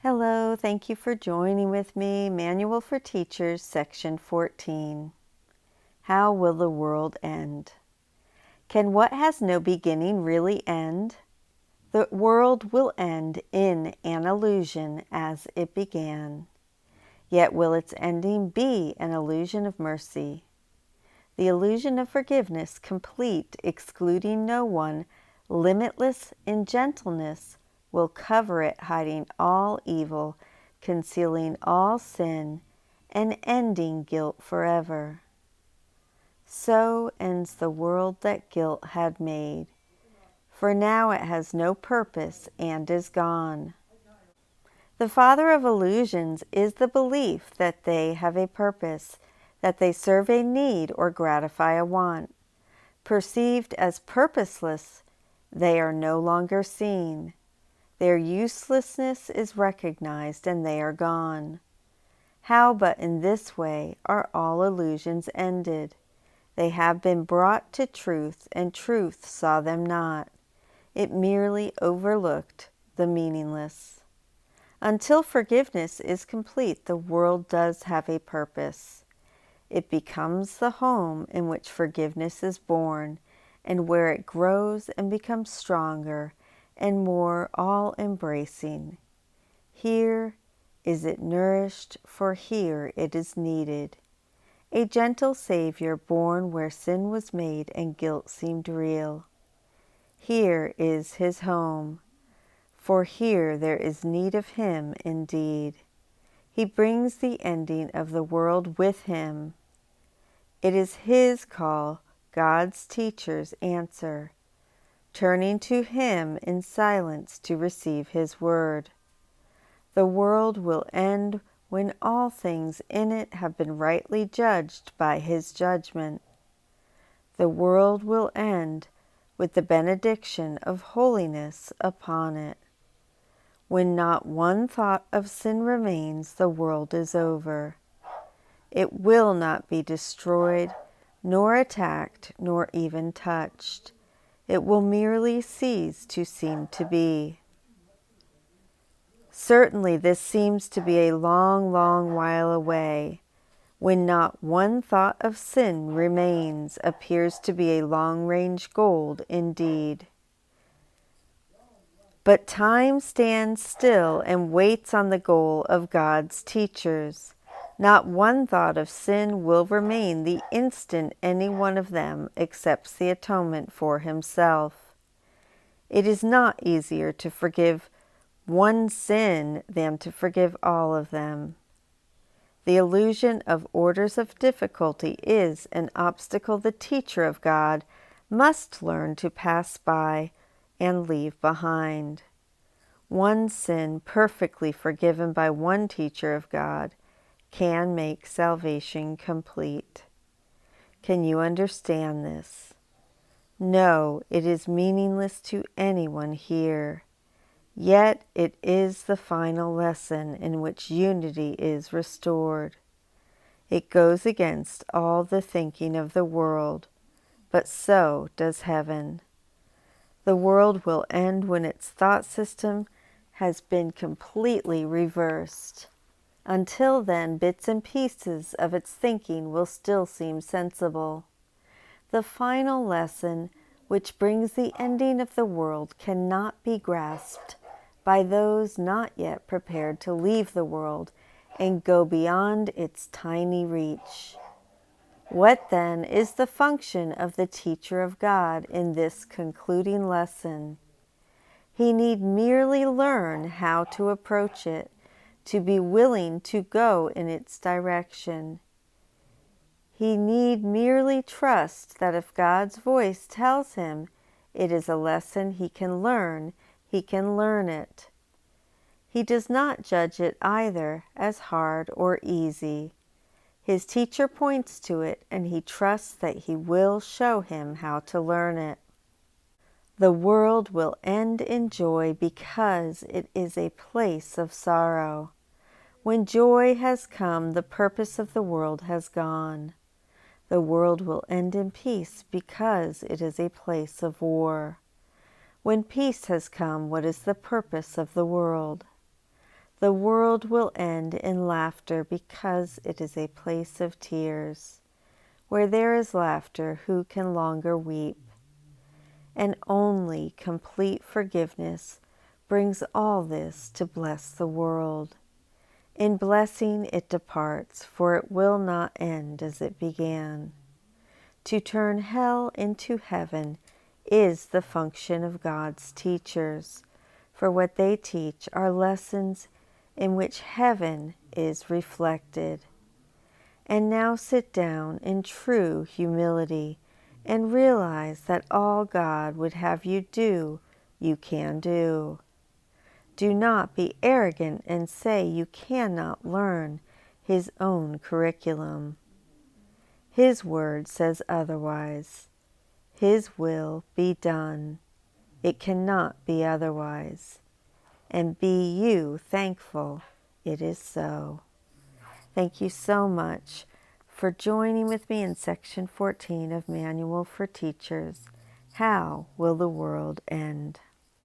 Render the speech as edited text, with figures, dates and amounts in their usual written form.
Hello, thank you for joining with me. Manual for Teachers, Section 14. How will the world end? Can what has no beginning really end? The world will end in an illusion as it began. Yet will its ending be an illusion of mercy? The illusion of forgiveness, complete, excluding no one, limitless in gentleness, will cover it, hiding all evil, concealing all sin, and ending guilt forever. So ends the world that guilt had made, for now it has no purpose and is gone. The father of illusions is the belief that they have a purpose, that they serve a need or gratify a want. Perceived as purposeless, they are no longer seen. Their uselessness is recognized and they are gone. How but in this way are all illusions ended? They have been brought to truth, and truth saw them not. It merely overlooked the meaningless. Until forgiveness is complete, the world does have a purpose. It becomes the home in which forgiveness is born, and where it grows and becomes stronger and more all-embracing. Here is it nourished, for here it is needed. A gentle Savior born where sin was made and guilt seemed real. Here is his home, for here there is need of him indeed. He brings the ending of the world with him. It is his call God's teachers answer, turning to him in silence to receive his word. The world will end when all things in it have been rightly judged by his judgment. The world will end with the benediction of holiness upon it. When not one thought of sin remains, the world is over. It will not be destroyed, nor attacked, nor even touched. It will merely cease to seem to be. Certainly this seems to be a long, long while away. When not one thought of sin remains, appears to be a long-range goal indeed. But time stands still and waits on the goal of God's teachers. Not one thought of sin will remain the instant any one of them accepts the atonement for himself. It is not easier to forgive one sin than to forgive all of them. The illusion of orders of difficulty is an obstacle the teacher of God must learn to pass by and leave behind. One sin perfectly forgiven by one teacher of God can make salvation complete. Can you understand this? No, it is meaningless to anyone here. Yet it is the final lesson in which unity is restored. It goes against all the thinking of the world, but so does heaven. The world will end when its thought system has been completely reversed. Until then, bits and pieces of its thinking will still seem sensible. The final lesson, which brings the ending of the world, cannot be grasped by those not yet prepared to leave the world and go beyond its tiny reach. What then is the function of the teacher of God in this concluding lesson? He need merely learn how to approach it, to be willing to go in its direction. He need merely trust that if God's voice tells him it is a lesson he can learn it. He does not judge it either as hard or easy. His teacher points to it, and he trusts that he will show him how to learn it. The world will end in joy because it is a place of sorrow. When joy has come, the purpose of the world has gone. The world will end in peace because it is a place of war. When peace has come, what is the purpose of the world? The world will end in laughter because it is a place of tears. Where there is laughter, who can longer weep? And only complete forgiveness brings all this to bless the world. In blessing it departs, for it will not end as it began. To turn hell into heaven is the function of God's teachers, for what they teach are lessons in which heaven is reflected. And now sit down in true humility and realize that all God would have you do, you can do. Do not be arrogant and say you cannot learn His own curriculum. His word says otherwise. His will be done. It cannot be otherwise. And be you thankful it is so. Thank you so much for joining with me in section 14 of Manual for Teachers. How will the world end?